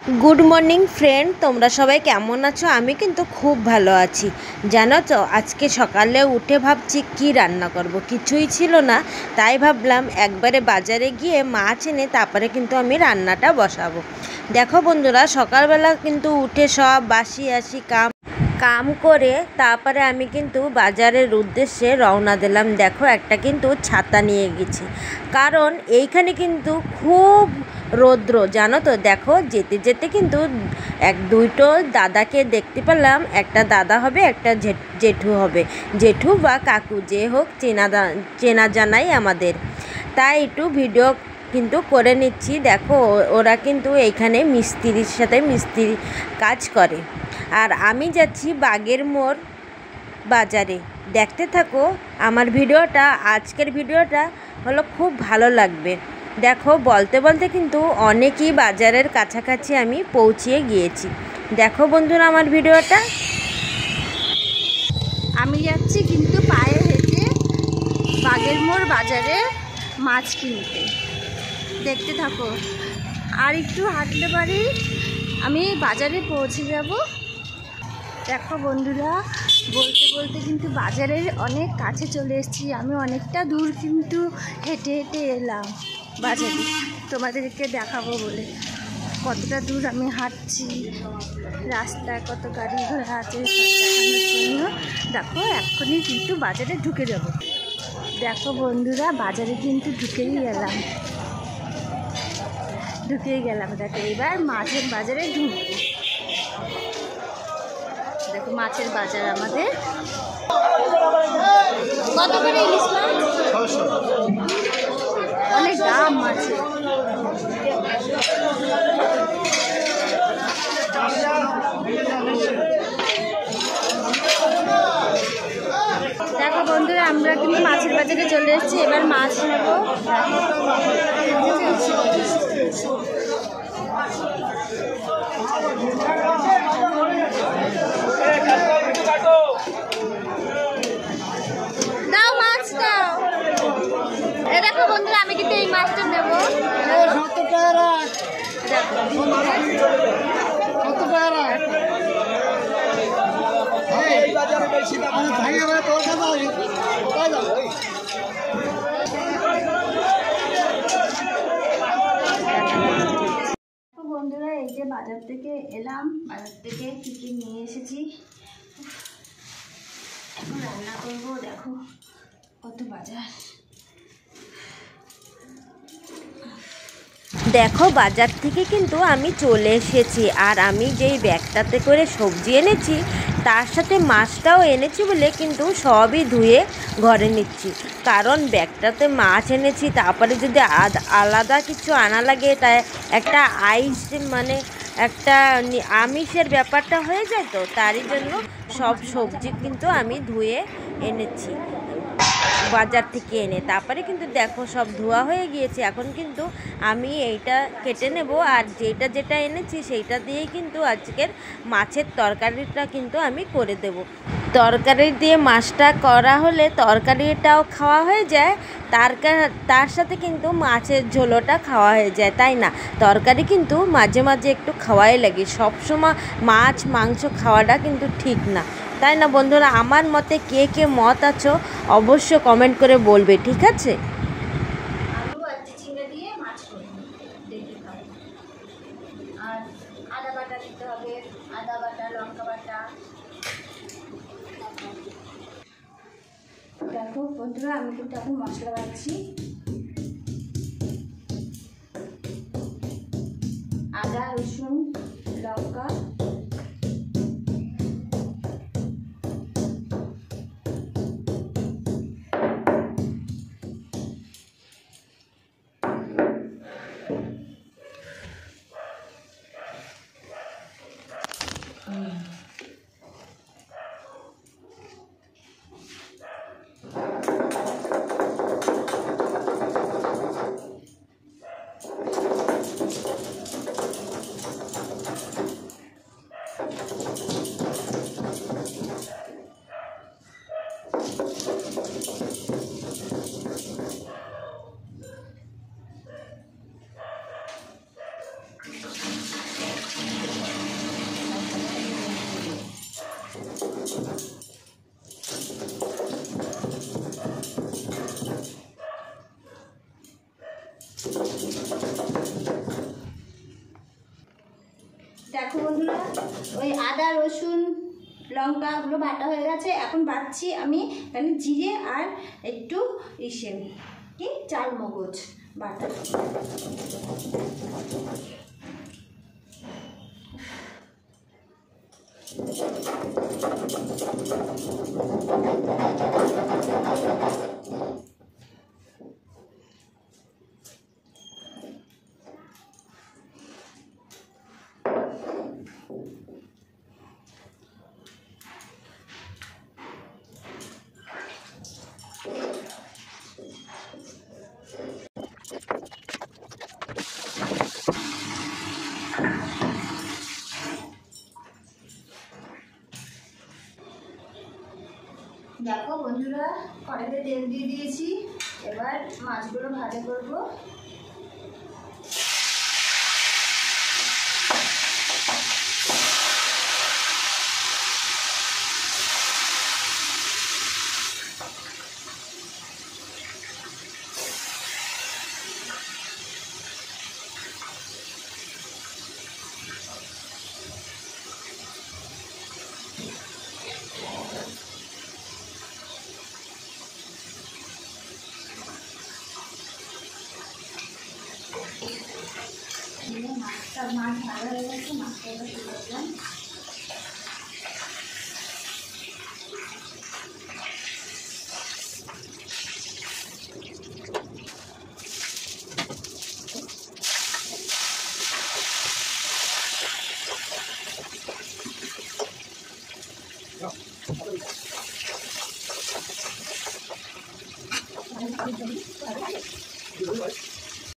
Good morning friend তোমরা সবাই কেমন আছো। আমি কিন্তু খুব ভালো আছি। জানো তো আজকে সকালে উঠে ভাবছি কি রান্না করব, কিছুই ছিল না, তাই ভাবলাম একবারে বাজারে গিয়ে মাছ এনে তারপরে কিন্তু আমি রান্নাটা বসাবো। দেখো বন্ধুরা, সকালবেলা কিন্তু উঠে সব বাসি আসি কাম করে তারপরে আমি কিন্তু বাজারের উদ্দেশ্যে রওনা দিলাম। দেখো একটা কিন্তু ছাতা নিয়ে গেছি, কারণ এইখানে কিন্তু খুব রৌদ্র, জানো তো। দেখো যেতে যেতে কিন্তু দুটো দাদাকে দেখতে পেলাম। একটা দাদা হবে, একটা জেঠু হবে, জেঠু বা কাকু যে হোক, চেনা জানাই আমাদের। তাই একটু ভিডিও কিন্তু করে নিচ্ছি। দেখো ওরা কিন্তু এইখানে মিস্ত্রির সাথে মিস্ত্রি কাজ করে, আর আমি যাচ্ছি বাগের মোড় বাজারে। দেখতে থাকো আমার ভিডিওটা। আজকের ভিডিওটা হলো খুব ভালো লাগবে। দেখো বলতে বলতে কিন্তু অনেকই বাজারের কাছাকাছি আমি পৌঁছিয়ে গিয়েছি। দেখো বন্ধুরা আমার ভিডিওটা। আমি যাচ্ছি কিন্তু পায়ে হেঁটে বাগের মোড় বাজারে মাছ কিনতে। দেখতে থাকো, আর একটু হাঁটলে পারি আমি বাজারে পৌঁছে যাব। দেখো বন্ধুরা, বলতে বলতে কিন্তু বাজারের অনেক কাছে চলে এসেছি। আমি অনেকটা দূর কিন্তু হেঁটে হেঁটে এলাম বাজারে, তোমাদেরকে দেখাবো বলে কতটা দূর আমি হাঁটছি, রাস্তায় কত গাড়ি ঘোড়া আছে দেখানোর জন্য। দেখো এক্ষুনি কিন্তু বাজারে ঢুকে যাব। দেখো বন্ধুরা, বাজারে কিন্তু ঢুকেই গেলাম। দেখো এবার মাছের বাজারে ঢুকবো। দেখো মাছের বাজার আমাদের। কত করে ইলিশ মাছ? অনেক দাম মাছের। দেখো বন্ধুরা, আমরা কিন্তু মাছের বাজারে চলে এসেছি। এবার মাছ নেবো। দাও মাছ দাও। এ দেখো বন্ধুরা, আমি কিন্তু এই মাছটা নেবো। বন্ধুরা, এই যে বাজার থেকে এলাম, বাজার থেকে চিকেন নিয়ে এসেছি। এখন রান্না করবো। দেখো কত বাজার। দেখো বাজার থেকে কিন্তু আমি চলে এসেছি, আর আমি যেই ব্যাগটাতে করে সবজি এনেছি তার সাথে মাছটাও এনেছি বলে কিন্তু সবই ধুয়ে ঘরে নিচ্ছি। কারণ ব্যাগটাতে মাছ এনেছি, তারপরে যদি আলাদা কিছু আনা লাগে, তাই একটা একটা আমিষের ব্যাপারটা হয়ে যায়, তো তারই জন্য সব সবজি কিন্তু আমি ধুয়ে এনেছি বাজার থেকে এনে। তারপরে কিন্তু দেখো সব ধোয়া হয়ে গিয়েছে। এখন কিন্তু আমি এইটা কেটে নেব, আর যেটা এনেছি সেইটা দিয়েই কিন্তু আজকের মাছের তরকারিটা কিন্তু আমি করে দেব। তরকারি দিয়ে মাছটা করা হলে তরকারিটাও খাওয়া হয়ে যায়, তার সাথে কিন্তু মাছের ঝোলটা খাওয়া হয়ে যায়, তাই না? তরকারি কিন্তু মাঝে মাঝে একটু খাওয়াই লাগে, সবসময় মাছ মাংস খাওয়াটা কিন্তু ঠিক না, তাই না বন্ধুরা? আমার মতে কে কে মত আছো অবশ্য কমেন্ট করে বলবে, ঠিক আছে? আলু আর চিংড়ি দিয়ে মাছ করবো, দেখে খাবো। আর আদা বাটা দিতে হবে, আদা বাটা, লঙ্কা বাটা। দেখো বন্ধুরা, আমি কিন্তু এখন মশলা বাড়ছি। আদা, রসুন, লঙ্কা, দেখো বন্ধুরা, ওই আদা রসুন লঙ্কাগুলো বাটা হয়ে গেছে। এখন বাটছি আমি এখানে জিরে আর একটু কি চাল মগজ বাটা। দেখো বন্ধুরা, কড়াইতে তেল দিয়ে দিয়েছি। এবার মাছগুলো ভাজা করব। মাছ ভালো হয়ে গেছে, মাছটা এবার তুলে দিলাম।